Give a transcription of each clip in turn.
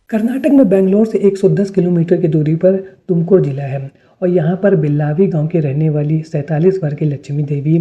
कर्नाटक में बेंगलोर से 110 किलोमीटर की दूरी पर तुमकुर जिला है और यहाँ पर बिल्लावी गांव के रहने वाली 47 वर्ष की लक्ष्मी देवी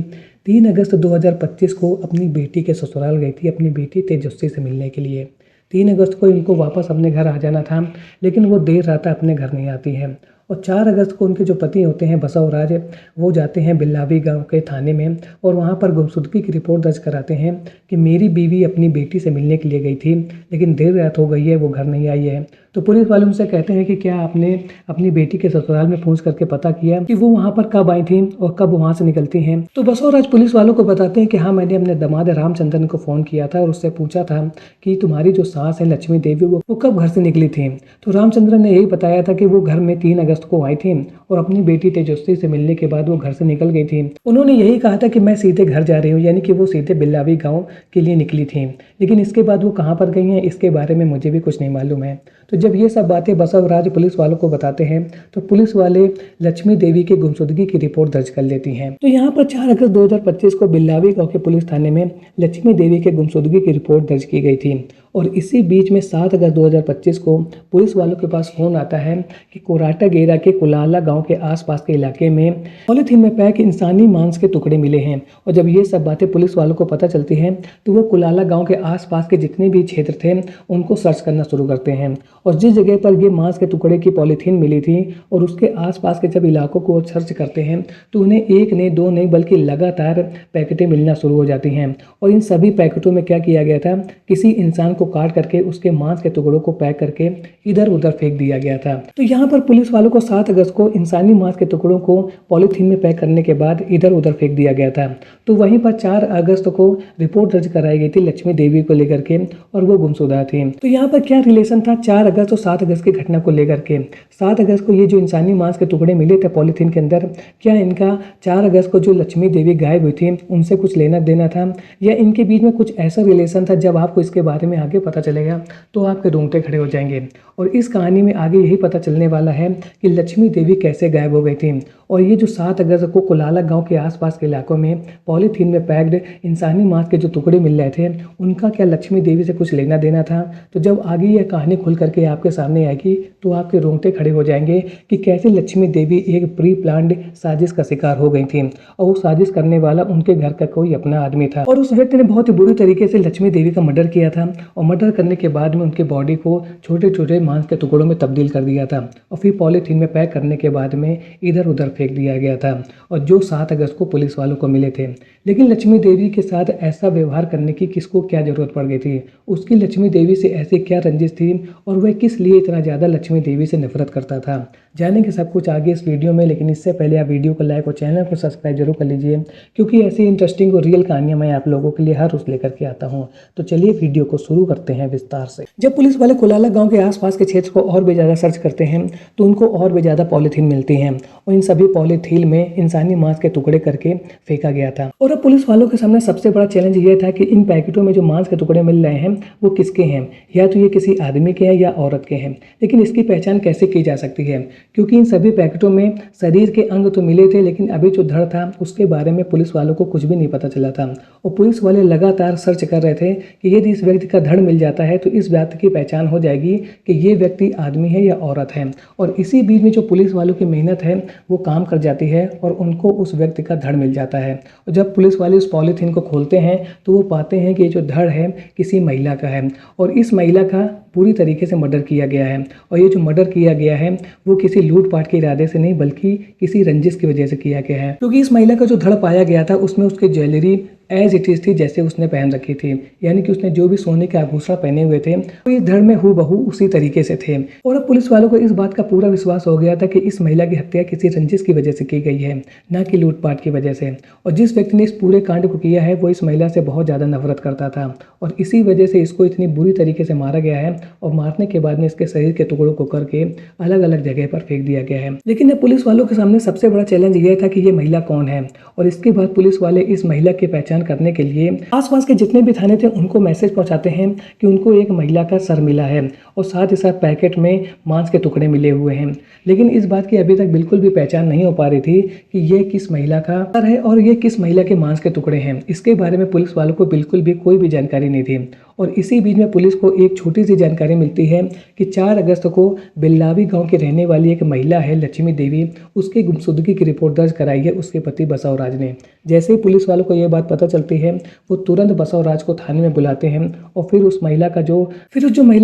3 अगस्त 2025 को अपनी बेटी के ससुराल गई थी अपनी बेटी तेजस्वी से मिलने के लिए। 3 अगस्त को इनको वापस अपने घर आ जाना था, लेकिन वो देर रात अपने घर नहीं आती हैं और 4 अगस्त को उनके जो पति होते हैं बसवराज, वो जाते हैं बिल्लावी गांव के थाने में और वहां पर गुमशुदगी की रिपोर्ट दर्ज कराते हैं कि मेरी बीवी अपनी बेटी से मिलने के लिए गई थी, लेकिन देर रात हो गई है, वो घर नहीं आई है। तो पुलिस वाले उनसे कहते हैं कि क्या आपने अपनी बेटी के ससुराल में पूछ करके पता किया कि वो वहाँ पर कब आई थी और कब वहाँ से निकलती हैं। तो बसवराज पुलिस वालों को बताते हैं कि हाँ, मैंने अपने दामाद रामचंद्रन को फ़ोन किया था और उससे पूछा था कि तुम्हारी जो सास है लक्ष्मी देवी वो कब घर से निकली थी। तो रामचंद्रन ने यही बताया था कि वो घर में 3 अगस्त को आई थी और अपनी बेटी तेजस्वी से मिलने के बाद वो घर से निकल गई थी। उन्होंने यही कहा था कि मैं सीधे घर जा रही हूँ, यानी कि वो सीधे बिल्लावी गाँव के लिए निकली थी, लेकिन इसके बाद वो कहाँ पर गई हैं इसके बारे में मुझे भी कुछ नहीं मालूम है। तो जब ये सब बातें बसवराज पुलिस वालों को बताते हैं तो पुलिस वाले लक्ष्मी देवी की गुमशुदगी की रिपोर्ट दर्ज कर लेती हैं। तो यहाँ पर 4 अगस्त 2025 को बिल्लावी गांव के पुलिस थाने में लक्ष्मी देवी के गुमशुदगी की रिपोर्ट दर्ज की गई थी और इसी बीच में 7 अगस्त 2025 को पुलिस वालों के पास फोन आता है कि कोराटागेरा के कुलाला गांव के आसपास के इलाके में पॉलीथीन में पैक इंसानी मांस के टुकड़े मिले हैं। और जब ये सब बातें पुलिस वालों को पता चलती हैं तो वो कुलाला गांव के आसपास के जितने भी क्षेत्र थे उनको सर्च करना शुरू करते हैं और जिस जगह पर ये मांस के टुकड़े की पॉलीथीन मिली थी और उसके आसपास के जब इलाकों को सर्च करते हैं तो उन्हें एक नहीं दो नहीं बल्कि लगातार पैकेटें मिलना शुरू हो जाती हैं। और इन सभी पैकेटों में क्या किया गया था, किसी इंसान को काट करके उसके मांस के टुकड़ों को पैक करके इधर उधर फेंक दिया गया था। तो यहाँ पर पुलिस वालों को 7 अगस्त को इंसानी मांस के टुकड़ों को पॉलीथीन में पैक करने के बाद इधर उधर फेंक दिया गया था। तो वहीं पर 4 अगस्त को रिपोर्ट दर्ज कराई गई थी लक्ष्मी देवी को लेकर के और वो गुमशुदा थी। तो यहाँ पर क्या रिलेशन था 4 अगस्त और 7 अगस्त की घटना को लेकर के। 7 अगस्त को ये जो इंसानी मांस के टुकड़े मिले थे पॉलीथीन के अंदर, क्या इनका 4 अगस्त को जो लक्ष्मी देवी गायब हुई थी उनसे कुछ लेना देना था या इनके बीच में कुछ ऐसा रिलेशन था। जब आपको इसके बारे में आगे पता चलेगा तो आपके रोंगटे खड़े हो जाएंगे और इस कहानी में आगे यही पता चलने वाला है कि लक्ष्मी देवी कैसे गायब हो गई थी। और ये जो 7 अगस्त को कुलाला गांव के आसपास के इलाकों में पॉलीथीन में पैक्ड इंसानी मांस के जो टुकड़े मिल रहे थे उनका क्या लक्ष्मी देवी से कुछ लेना देना था। तो जब आगे यह कहानी खुल करके आपके सामने आएगी तो आपके रोंगटे खड़े हो जाएंगे कि कैसे लक्ष्मी देवी एक प्री प्लान्ड साजिश का शिकार हो गई थी और वो साजिश करने वाला उनके घर का कोई अपना आदमी था और उस व्यक्ति ने बहुत ही बुरी तरीके से लक्ष्मी देवी का मर्डर किया था और मर्डर करने के बाद में उनके बॉडी को छोटे छोटे मांस के टुकड़ों में तब्दील कर दिया था और फिर पॉलीथीन में पैक करने के बाद में इधर उधर फेंक दिया गया था और जो 7 अगस्त को पुलिस वालों को मिले थे। लेकिन लक्ष्मी देवी के साथ ऐसा व्यवहार करने की किसको क्या जरूरत पड़ गई थी, उसकी लक्ष्मी देवी से ऐसी क्या रंजिश थी और वह किस लिए इतना ज़्यादा लक्ष्मी देवी से नफरत करता था। जानेंगे सब कुछ आगे इस वीडियो में, लेकिन इससे पहले आप वीडियो को लाइक और चैनल को सब्सक्राइब जरूर कर लीजिए क्योंकि ऐसी इंटरेस्टिंग और रियल कहानियां मैं आप लोगों के लिए हर रोज लेकर के आता हूं। तो चलिए वीडियो को शुरू करते हैं विस्तार से। जब पुलिस वाले कुलाला गांव के आसपास के क्षेत्र को और भी ज़्यादा सर्च करते हैं तो उनको और भी ज़्यादा पॉलीथीन मिलती हैं और इन सभी पॉलीथीन में इंसानी मांस के टुकड़े करके फेंका गया था। और अब पुलिस वालों के सामने सबसे बड़ा चैलेंज ये था कि इन पैकेटों में जो मांस के टुकड़े मिल रहे हैं वो किसके हैं, या तो ये किसी आदमी के हैं या औरत के हैं, लेकिन इसकी पहचान कैसे की जा सकती है क्योंकि इन सभी पैकेटों में शरीर के अंग तो मिले थे लेकिन अभी जो धड़ था उसके बारे में पुलिस वालों को कुछ भी नहीं पता चला था और पुलिस वाले लगातार सर्च कर रहे थे कि यदि इस व्यक्ति का धड़ मिल जाता है तो इस बात की पहचान हो जाएगी कि ये व्यक्ति आदमी है या औरत है। और इसी बीच में जो पुलिस वालों की मेहनत है वो काम कर जाती है और उनको उस व्यक्ति का धड़ मिल जाता है। और जब पुलिस वाले उस पॉलीथीन को खोलते हैं तो वो पाते हैं कि ये जो धड़ है किसी महिला का है और इस महिला का पूरी तरीके से मर्डर किया गया है और ये जो मर्डर किया गया है वो किसी लूटपाट के इरादे से नहीं बल्कि किसी रंजिश की वजह से किया गया है क्योंकि इस महिला का जो धड़ पाया गया था उसमें उसकी ज्वेलरी एज इट इज थी जैसे उसने पहन रखी थी, यानी कि उसने जो भी सोने के आभूषण पहने हुए थे वो इस धड़ में हूबहू उसी तरीके से थे। और अब पुलिस वालों को इस बात का पूरा विश्वास हो गया था कि इस महिला की हत्या किसी रंजिश की वजह से की गई है, ना कि लूटपाट की वजह से। और जिस व्यक्ति ने इस पूरे कांड को किया है वो इस महिला से बहुत ज़्यादा नफरत करता था और इसी वजह से इसको इतनी बुरी तरीके से मारा गया है और मारने के बाद में इसके शरीर के टुकड़ों को करके अलग अलग जगह पर फेंक दिया गया है। लेकिन अब पुलिस वालों के सामने सबसे बड़ा चैलेंज ये था कि ये महिला कौन है और इसके बाद पुलिस वाले इस महिला की पहचान करने के लिए आसपास के जितने भी थाने थे उनको मैसेज पहुंचाते हैं कि उनको एक महिला का सर मिला है और साथ ही साथ पैकेट में मांस के टुकड़े मिले हुए हैं। लेकिन इस बात की अभी तक बिल्कुल भी पहचान नहीं हो पा रही थी कि ये किस महिला का सर है और ये किस महिला के मांस के टुकड़े हैं। इसके बारे में पुलिस वालों को बिल्कुल भी कोई भी जानकारी नहीं थी और इसी बीच में पुलिस को एक छोटी सी जानकारी मिलती है कि 4 अगस्त को बिल्लावी गांव की रहने वाली एक महिला है लक्ष्मी देवी, उसकी गुमशुदगी की रिपोर्ट दर्ज कराई है उसके पति बसवराज ने। जैसे ही पुलिस वालों को यह बात पता चलती है वो तुरंत बसवराज को थाने में बुलाते हैं और फिर उस महिला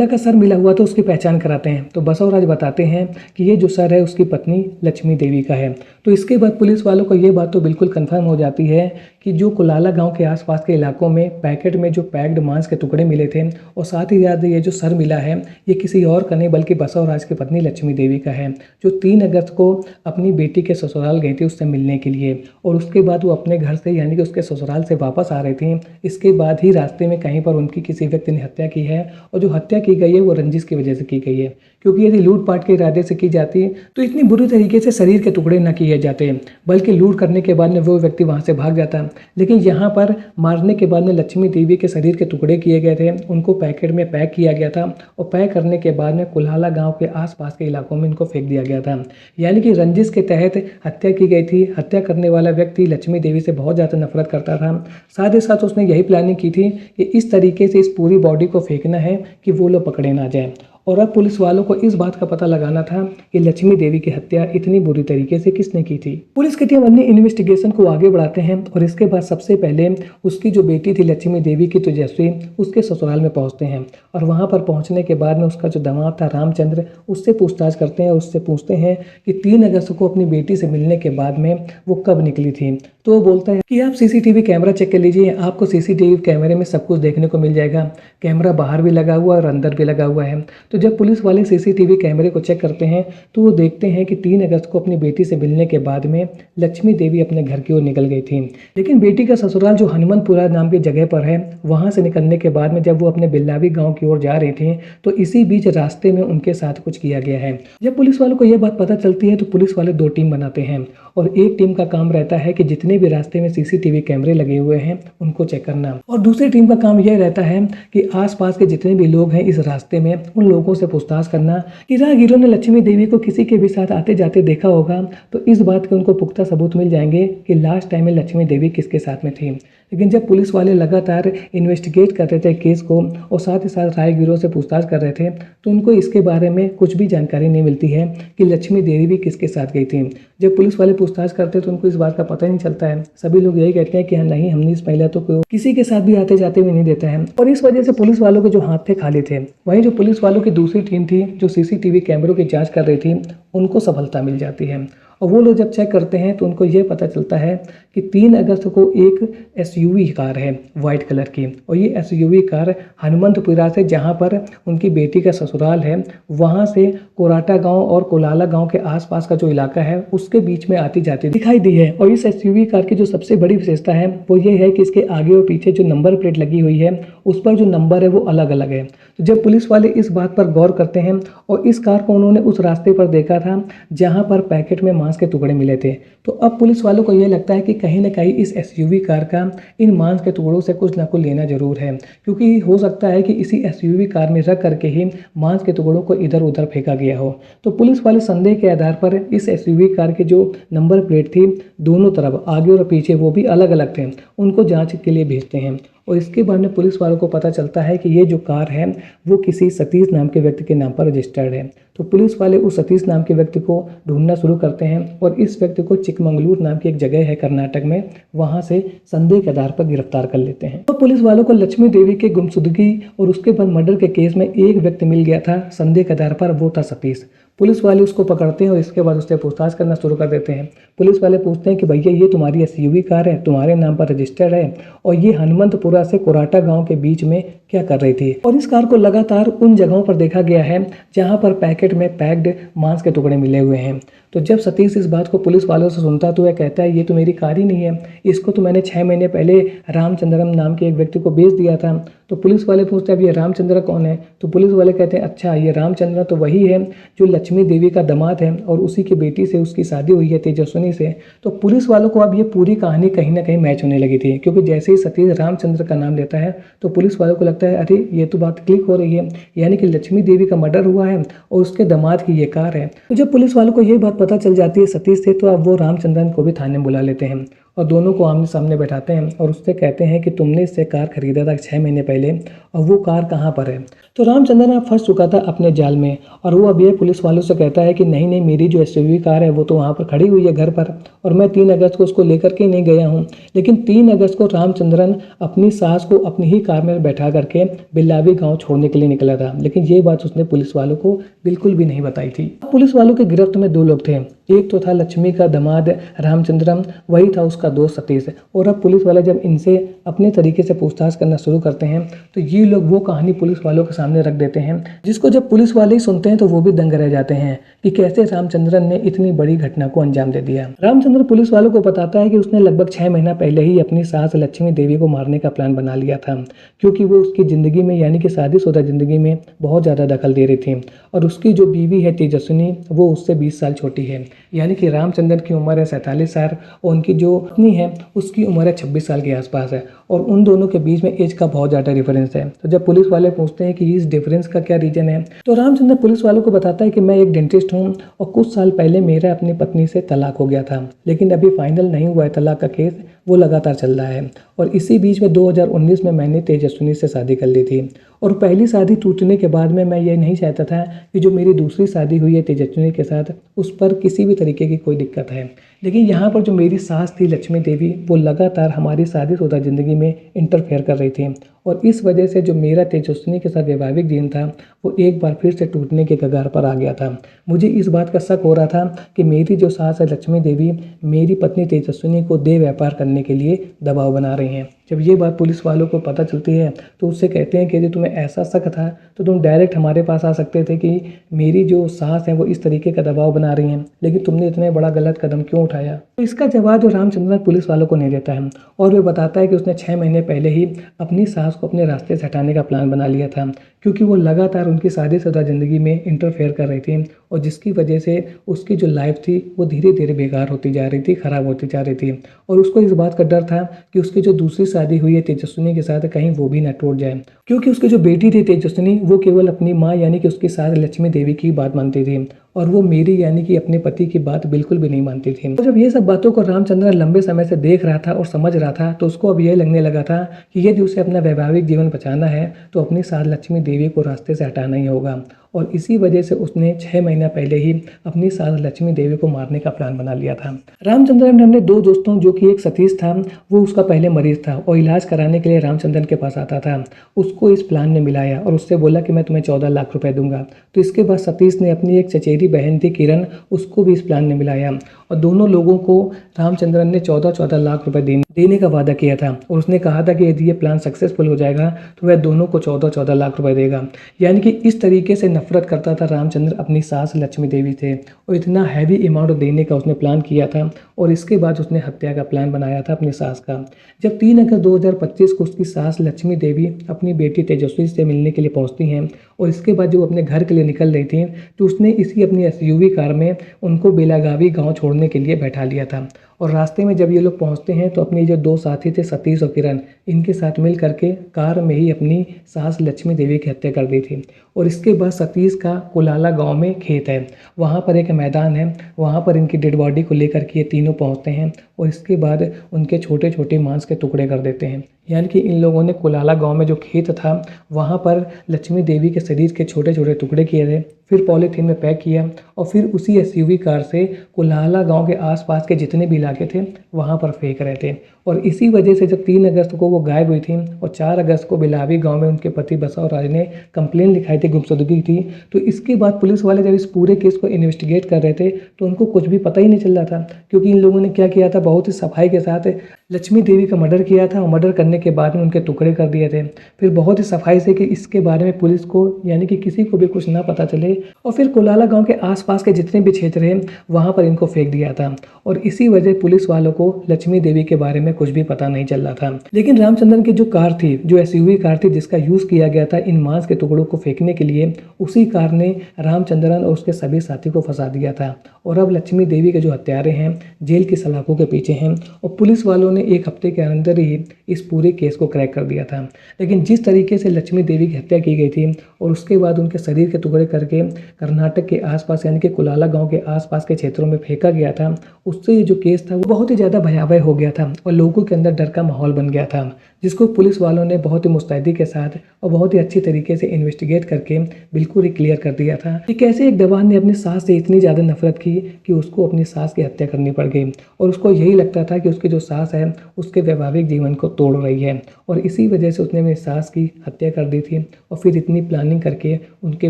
का सर मिला हुआ था उसकी पहचान कराते हैं। तो बसवराज बताते हैं कि ये जो सर है उसकी पत्नी लक्ष्मी देवी का है। तो इसके बाद पुलिस वालों को ये बात तो बिल्कुल कंफर्म हो जाती है कि जो कुलाला गांव के आसपास के इलाकों में पैकेट में जो पैक्ड मांस के टुकड़े मिले थे और साथ ही साथ ये जो सर मिला है ये किसी और का नहीं बल्कि बसवराज की पत्नी लक्ष्मी देवी का है, जो 3 अगस्त को अपनी बेटी के ससुराल गई थी उससे मिलने के लिए। और उसके बाद वो अपने घर से यानी कि उसके ससुराल से वापस आ रही थी। इसके बाद ही रास्ते में कहीं पर उनकी किसी व्यक्ति ने हत्या की है और जो हत्या की गई है वो रंजिश की वजह से की गई है, क्योंकि यदि लूटपाट के इरादे से की जाती तो इतनी बुरी तरीके से शरीर के टुकड़े न किए जाते, बल्कि लूट करने के बाद में वो व्यक्ति वहां से भाग जाता। लेकिन यहाँ पर मारने के बाद में लक्ष्मी देवी के शरीर के टुकड़े किए गए थे, उनको पैकेट में पैक किया गया था और पैक करने के बाद में कुल्हाला गांव के आसपास के इलाकों में इनको फेंक दिया गया था। यानी कि रंजिश के तहत हत्या की गई थी। हत्या करने वाला व्यक्ति लक्ष्मी देवी से बहुत ज़्यादा नफरत करता था। साथ ही साथ उसने यही प्लानिंग की थी कि इस तरीके से इस पूरी बॉडी को फेंकना है कि वो लोग पकड़े ना जाए। और अब पुलिस वालों को इस बात का पता लगाना था कि लक्ष्मी देवी की हत्या इतनी बुरी तरीके से किसने की थी। पुलिस की टीम अपनी इन्वेस्टिगेशन को आगे बढ़ाते हैं और इसके बाद सबसे पहले उसकी जो बेटी थी लक्ष्मी देवी की तेजस्वी उसके ससुराल में पहुंचते हैं। और वहां पर पहुंचने के बाद में उसका जो दामाद था रामचंद्र उससे पूछताछ करते हैं और उससे पूछते हैं कि 3 अगस्त को अपनी बेटी से मिलने के बाद में वो कब निकली थी। तो वो बोलता है कि आप सीसीटीवी कैमरा चेक कर लीजिए, आपको सीसीटीवी कैमरे में सब कुछ देखने को मिल जाएगा। कैमरा बाहर भी लगा हुआ और अंदर भी लगा हुआ है। तो जब पुलिस वाले सीसीटीवी कैमरे को चेक करते हैं तो वो देखते हैं कि 3 अगस्त को अपनी बेटी से मिलने के बाद में लक्ष्मी देवी अपने घर की ओर निकल गई थी। लेकिन बेटी का ससुराल जो हनुमानपुरा नाम की जगह पर है वहां से निकलने के बाद में जब वो अपने बिल्लावी गांव की ओर जा रही थी तो इसी बीच रास्ते में उनके साथ कुछ किया गया है। जब पुलिस वालों को यह बात पता चलती है तो पुलिस वाले 2 टीम बनाते हैं और एक टीम का काम रहता है कि जितने भी रास्ते में सीसीटीवी कैमरे लगे हुए हैं उनको चेक करना, और दूसरी टीम का काम यह रहता है कि आसपास के जितने भी लोग हैं इस रास्ते में उन लोगों से पूछताछ करना कि राहगीरों ने लक्ष्मी देवी को किसी के भी साथ आते जाते देखा होगा तो इस बात के उनको पुख्ता सबूत मिल जाएंगे कि लास्ट टाइम में लक्ष्मी देवी किसके साथ में थी। लेकिन जब पुलिस वाले लगातार इन्वेस्टिगेट कर रहे थे केस को और साथ ही साथ राहगीरों से पूछताछ कर रहे थे तो उनको इसके बारे में कुछ भी जानकारी नहीं मिलती है कि लक्ष्मी देवी किसके साथ गई थी। जब पुलिस वाले पूछताछ करते हैं तो उनको इस बात का पता ही नहीं चलता है। सभी लोग यही कहते हैं कि हाँ नहीं, हमने इस महिला तो किसी के साथ भी आते जाते हुए नहीं देता है, और इस वजह से पुलिस वालों के जो हाथ थे खाली थे। वहीं जो पुलिस वालों की दूसरी टीम थी जो सीसीटीवी कैमरों की जांच कर रही थी उनको सफलता मिल जाती है और वो लोग जब चेक करते हैं तो उनको ये पता चलता है कि 3 अगस्त को एक एसयूवी कार है वाइट कलर की, और ये एसयूवी कार हनुमंतपुरा से जहाँ पर उनकी बेटी का ससुराल है वहाँ से कोराटा गांव और कोलाला गांव के आसपास का जो इलाका है उसके बीच में आती जाती दिखाई दी है। और इस एसयूवी कार की जो सबसे बड़ी विशेषता है वो ये है कि इसके आगे और पीछे जो नंबर प्लेट लगी हुई है उस पर जो नंबर है वो अलग अलग है। तो जब पुलिस वाले इस बात पर गौर करते हैं और इस कार को उन्होंने उस रास्ते पर देखा था जहाँ पर पैकेट में मांस के टुकड़े मिले थे, तो अब पुलिस वालों को यह लगता है कि कहीं ना कहीं इस एसयूवी कार का इन मांस के टुकड़ों से कुछ ना कुछ लेना जरूर है, क्योंकि हो सकता है कि इसी एसयूवी कार में रख करके ही मांस के टुकड़ों को इधर उधर फेंका गया हो। तो पुलिस वाले संदेह के आधार पर इस एसयूवी कार के जो नंबर प्लेट थी दोनों तरफ आगे और पीछे वो भी अलग अलग थे, उनको जाँच के लिए भेजते हैं। और इसके बाद में पुलिस वालों को पता चलता है कि ये जो कार है वो किसी सतीश नाम के व्यक्ति के नाम पर रजिस्टर्ड है। तो पुलिस वाले उस सतीश नाम के व्यक्ति को ढूंढना शुरू करते हैं और इस व्यक्ति को चिकमंगलूर नाम की एक जगह है कर्नाटक में, वहां से संदेह के आधार पर गिरफ्तार कर लेते हैं। तो पुलिस वालों को लक्ष्मी देवी के गुमशुदगी और उसके बाद मर्डर के केस में एक व्यक्ति मिल गया था संदेह के आधार पर, वो था सतीश। पुलिस वाले उसको पकड़ते हैं और इसके बाद उससे पूछताछ करना शुरू कर देते हैं। पुलिस वाले पूछते हैं कि भैया ये तुम्हारी एसयूवी कार है, तुम्हारे नाम पर रजिस्टर्ड है और ये हनुमंतपुरा से कोराटा गांव के बीच में क्या कर रही थी। और इस कार को लगातार उन जगहों पर देखा गया है जहां पर पैकेट में पैक्ड मांस के टुकड़े मिले हुए हैं। तो जब सतीश इस बात को पुलिस वालों से सुनता तो वह कहता है ये तो मेरी कार ही नहीं है, इसको तो मैंने 6 महीने पहले रामचंद्रम नाम के एक व्यक्ति को बेच दिया था। तो पुलिस वाले पूछते हैं अब ये रामचंद्र कौन है। तो पुलिस वाले कहते हैं अच्छा ये रामचंद्र तो वही है जो लक्ष्मी देवी का दामाद है और उसी की बेटी से उसकी शादी हुई है तेजस्विनी से। तो पुलिस वालों को अब ये पूरी कहानी कहीं ना कहीं मैच होने लगी थी, क्योंकि जैसे ही सतीश रामचंद्र का नाम लेता है तो पुलिस वालों को लगता है अरे ये तो बात क्लिक हो रही है, यानी कि लक्ष्मी देवी का मर्डर हुआ है और उसके दामाद की ये कार है। तो जब पुलिस वालों को ये बात पता चल जाती है सतीश से तो अब वो रामचंद्रन को भी थाने में बुला लेते हैं और दोनों को आमने सामने बैठाते हैं और उससे कहते हैं कि तुमने इससे कार खरीदा था 6 महीने पहले और वो कार कहाँ पर है। तो रामचंद्रन अब फंस चुका था अपने जाल में और वो अब ये पुलिस वालों से कहता है कि नहीं नहीं, मेरी जो एसयूवी कार है वो तो वहाँ पर खड़ी हुई है घर पर और मैं 3 अगस्त को उसको लेकर के नहीं गया हूँ। लेकिन 3 अगस्त को रामचंद्रन अपनी सास को अपनी ही कार में बैठा करके बिल्लावी गाँव छोड़ने के लिए निकला था, लेकिन ये बात उसने पुलिस वालों को बिल्कुल भी नहीं बताई थी। पुलिस वालों के गिरफ्त में 2 लोग थे, एक तो था लक्ष्मी का दामाद रामचंद्रम, वही था उसका दोस्त सतीश। और अब पुलिस वाले जब इनसे अपने तरीके से पूछताछ करना शुरू करते हैं तो ये लोग वो कहानी पुलिस वालों के सामने रख देते हैं जिसको जब पुलिस वाले ही सुनते हैं तो वो भी दंग रह जाते हैं कि कैसे रामचंद्रन ने इतनी बड़ी घटना को अंजाम दे दिया। रामचंद्र पुलिस वालों को बताता है कि उसने लगभग 6 महीना पहले ही अपनी सास लक्ष्मी देवी को मारने का प्लान बना लिया था, क्योंकि वो उसकी ज़िंदगी में यानी कि शादीशुदा ज़िंदगी में बहुत ज़्यादा दखल दे रही थी और उसकी जो बीवी है तेजस्विनी वो उससे 20 साल छोटी है, यानी कि रामचंद्रन की उम्र है 47 साल और उनकी जो पत्नी है उसकी उम्र है 26 साल के आसपास है और उन दोनों के बीच में एज का बहुत ज़्यादा डिफरेंस है। तो जब पुलिस वाले पूछते हैं कि इस डिफरेंस का क्या रीज़न है तो रामचंद्र पुलिस वालों को बताता है कि मैं एक डेंटिस्ट हूँ और कुछ साल पहले मेरा अपनी पत्नी से तलाक हो गया था, लेकिन अभी फाइनल नहीं हुआ है तलाक का केस, वो लगातार चल रहा है। और इसी बीच में 2019 में मैंने तेजस्विनी से शादी कर ली थी और पहली शादी टूटने के बाद में मैं ये नहीं चाहता था कि जो मेरी दूसरी शादी हुई है तेजस्विनी के साथ उस पर किसी भी तरीके की कोई दिक्कत है। लेकिन यहाँ पर जो मेरी सास थी लक्ष्मी देवी वो लगातार हमारी शादीशुदा ज़िंदगी में इंटरफेयर कर रही थी और इस वजह से जो मेरा तेजस्विनी के साथ वैवाहिक जीवन था वो एक बार फिर से टूटने के कगार पर आ गया था। मुझे इस बात का शक हो रहा था कि मेरी जो सास है लक्ष्मी देवी मेरी पत्नी तेजस्विनी को देह व्यापार करने के लिए दबाव बना रही हैं। जब ये बात पुलिस वालों को पता चलती है तो उससे कहते हैं कि यदि तुम्हें ऐसा शक था तो तुम डायरेक्ट हमारे पास आ सकते थे कि मेरी जो सास है वो इस तरीके का दबाव बना रही हैं, लेकिन तुमने इतने बड़ा गलत कदम क्यों उठाया। तो इसका जवाब जो रामचंद्रन पुलिस वालों को नहीं देता है और वे बताता है कि उसने 6 महीने पहले ही अपनी सास को अपने रास्ते से हटाने का प्लान बना लिया था, क्योंकि वो लगातार उनकी शादीशुदा ज़िंदगी में इंटरफेयर कर रही थी और जिसकी वजह से उसकी जो लाइफ थी वो धीरे धीरे बेकार होती जा रही थी, ख़राब होती जा रही थी। और उसको इस बात का डर था कि उसकी जो दूसरी शादी हुई है तेजस्विनी के साथ कहीं वो भी ना टूट जाए, क्योंकि उसकी जो बेटी थी तेजस्विनी वो केवल अपनी माँ यानी कि उसकी सास लक्ष्मी देवी की बात मानती थी और वो मेरी यानी कि अपने पति की बात बिल्कुल भी नहीं मानती थी। तो जब ये सब बातों को रामचंद्र लंबे समय से देख रहा था और समझ रहा था तो उसको अब ये लगने लगा था कि यदि उसे अपना वैवाहिक जीवन बचाना है तो अपनी सास लक्ष्मी देवी को रास्ते से हटाना ही होगा और इसी वजह से उसने 6 महीना पहले ही अपनी सास लक्ष्मी देवी को मारने का प्लान बना लिया था। रामचंद्रन ने अपने 2 दोस्तों जो कि एक सतीश था वो उसका पहले मरीज था और इलाज कराने के लिए रामचंद्रन के पास आता था, उसको इस प्लान ने मिलाया और उससे बोला कि मैं तुम्हें 14 लाख रुपए दूंगा। तो इसके बाद सतीश ने अपनी एक चचेरी बहन थी किरण, उसको भी इस प्लान ने मिलाया और दोनों लोगों को रामचंद्रन ने 14 लाख रुपए देने का वादा किया था और उसने कहा था कि यदि ये प्लान सक्सेसफुल हो जाएगा तो वह दोनों को 14 लाख रुपए देगा। यानी कि इस तरीके से नफरत करता था रामचंद्र अपनी सास लक्ष्मी देवी से और इतना हैवी अमाउंट देने का उसने प्लान किया था और इसके बाद उसने हत्या का प्लान बनाया था अपनी सास का। जब 3 अगस्त 2025 को उसकी सास लक्ष्मी देवी अपनी बेटी तेजस्वी से मिलने के लिए पहुंचती हैं और इसके बाद जो अपने घर के लिए निकल रही थी तो उसने इसी अपनी एसयूवी कार में उनको बेलागावी गांव छोड़ने के लिए बैठा लिया था और रास्ते में जब ये लोग पहुंचते हैं तो अपने जो 2 साथी थे सतीश और किरण, इनके साथ मिल करके कार में ही अपनी सास लक्ष्मी देवी की हत्या कर दी थी। और इसके बाद सतीश का कुलाला गांव में खेत है, वहां पर एक मैदान है, वहां पर इनकी डेड बॉडी को लेकर के ये तीनों पहुंचते हैं और इसके बाद उनके छोटे छोटे मांस के टुकड़े कर देते हैं। यानी कि इन लोगों ने कुलाला गांव में जो खेत था वहां पर लक्ष्मी देवी के शरीर के छोटे छोटे टुकड़े किए थे, फिर पॉलीथीन में पैक किया और फिर उसी एसयूवी कार से कुलाला गांव के आसपास के जितने भी इलाके थे वहां पर फेंक रहे थे। और इसी वजह से जब 3 अगस्त को वो गायब हुई थी और 4 अगस्त को बिलावी गांव में उनके पति बसव राज ने कंप्लेन लिखाई थी गुमशुदगी थी, तो इसके बाद पुलिस वाले जब इस पूरे केस को इन्वेस्टिगेट कर रहे थे तो उनको कुछ भी पता ही नहीं चल रहा था, क्योंकि इन लोगों ने क्या किया था, बहुत ही सफाई के साथ लक्ष्मी देवी का मर्डर किया था और मर्डर करने के बाद में उनके टुकड़े कर दिए थे। फिर बहुत ही सफाई से कि इसके बारे में पुलिस को यानी कि किसी को भी कुछ ना पता चले और फिर कुलाला गांव के आसपास के जितने भी क्षेत्र हैं वहां पर इनको फेंक दिया था और इसी वजह पुलिस वालों को लक्ष्मी देवी के बारे में कुछ भी पता नहीं चल रहा था। लेकिन रामचंद्रन की जो कार थी, जो एसयूवी कार थी जिसका यूज किया गया था इन मांस के टुकड़ों को फेंकने के लिए, उसी कार ने रामचंद्रन और उसके सभी साथी को फंसा दिया था और अब लक्ष्मी देवी के जो हत्यारे हैं जेल की सलाखों के पीछे हैं और पुलिस वालों ने 1 हफ्ते के अंदर ही इस पूरे केस को क्रैक कर दिया था। लेकिन जिस तरीके से लक्ष्मी देवी की हत्या की गई थी और उसके बाद उनके शरीर के टुकड़े करके कर्नाटक के आसपास यानी कि कुलाला गांव के आसपास के क्षेत्रों में फेंका गया था, उससे ये जो केस था वो बहुत ही ज़्यादा भयावह हो गया था और लोगों के अंदर डर का माहौल बन गया था, जिसको पुलिस वालों ने बहुत ही मुस्तैदी के साथ और बहुत ही अच्छी तरीके से इन्वेस्टिगेट करके बिल्कुल ही क्लियर कर दिया था कि कैसे एक जवान ने अपनी सास से इतनी ज़्यादा नफरत की कि उसको अपनी सास की हत्या करनी पड़ गई और उसको यही लगता था कि उसकी जो सास है उसके वैवाहिक जीवन को तोड़ रही है और इसी वजह से उसने अपनी सास की हत्या कर दी थी और फिर इतनी प्लानिंग करके उनके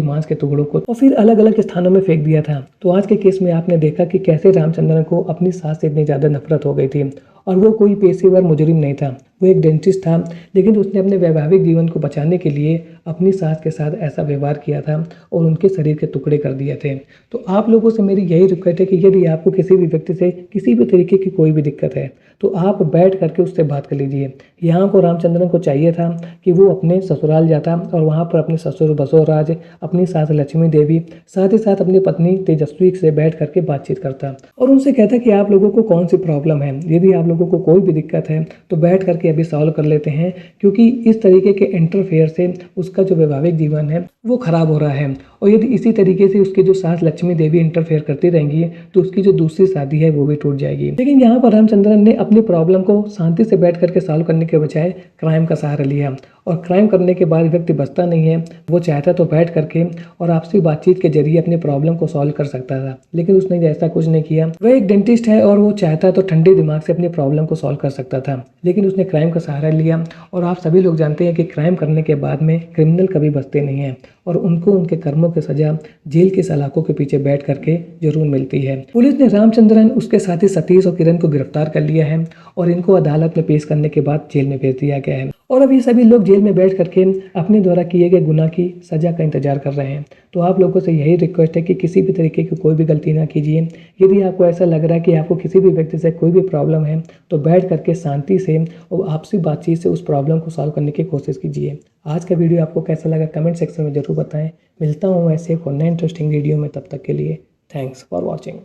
मांस के टुकड़ों को और फिर अलग अलग स्थानों में फेंक दिया था। तो आज के केस में आपने देखा कि कैसे रामचंद्रन को अपनी सास से इतनी ज़्यादा नफरत हो गई थी और वो कोई पेशेवर मुजरिम नहीं था, वो एक डेंटिस्ट था, लेकिन उसने अपने वैवाहिक जीवन को बचाने के लिए अपनी सास के साथ ऐसा व्यवहार किया था और उनके शरीर के टुकड़े कर दिए थे। तो आप लोगों से मेरी यही रिक्वेस्ट है कि यदि आपको किसी भी व्यक्ति से किसी भी तरीके की कोई भी दिक्कत है तो आप बैठ करके उससे बात कर लीजिए। यहाँ को रामचंद्रन को चाहिए था कि वो अपने ससुराल जाता और वहाँ पर अपने ससुर बसवराज, अपनी सास लक्ष्मी देवी, साथ ही साथ अपनी पत्नी तेजस्वी से बैठ करके बातचीत करता और उनसे कहता कि आप लोगों को कौन सी प्रॉब्लम है, यदि आप लोगों को कोई भी दिक्कत है तो बैठ करके अभी सॉल्व कर लेते हैं, क्योंकि इस तरीके के इंटरफेयर से उसका जो वैवाहिक जीवन है वो खराब हो रहा है और यदि इसी तरीके से उसकी जो सास लक्ष्मी देवी इंटरफेयर करती रहेंगी तो उसकी जो दूसरी शादी है वो भी टूट जाएगी। लेकिन यहाँ पर रामचंद्रन ने अपनी प्रॉब्लम को शांति से बैठ करके सॉल्व करने के बजाय क्राइम का सहारा लिया और क्राइम करने के बाद व्यक्ति बचता नहीं है, वो चाहता तो बैठ करके और आपसी बातचीत के जरिए अपनी प्रॉब्लम को सॉल्व कर सकता था, लेकिन उसने ऐसा कुछ नहीं किया। वह एक डेंटिस्ट है और वो चाहता तो ठंडे दिमाग से अपनी प्रॉब्लम को सॉल्व कर सकता था, लेकिन उसने क्राइम का सहारा लिया। और आप सभी लोग जानते हैं कि क्राइम करने के बाद में क्रिमिनल कभी बचते नहीं हैं और उनको उनके कर्मों की सजा जेल की सलाखों के पीछे बैठ करके जरूर मिलती है। पुलिस ने रामचंद्रन, उसके साथी सतीश और किरण को गिरफ्तार कर लिया है और इनको अदालत में पेश करने के बाद जेल में भेज दिया गया है और अब ये सभी लोग जेल में बैठ करके अपने द्वारा किए गए गुनाह की सजा का इंतजार कर रहे हैं। तो आप लोगों से यही रिक्वेस्ट है कि किसी भी तरीके की कोई भी गलती ना कीजिए। यदि आपको ऐसा लग रहा है कि आपको किसी भी व्यक्ति से कोई भी प्रॉब्लम है तो बैठ करके शांति से और आपसी बातचीत से उस प्रॉब्लम को सॉल्व करने की कोशिश कीजिए। आज का वीडियो आपको कैसा लगा कमेंट सेक्शन में जरूर बताएं। मिलता हूँ ऐसे एक और नए इंटरेस्टिंग वीडियो में, तब तक के लिए थैंक्स फॉर वॉचिंग।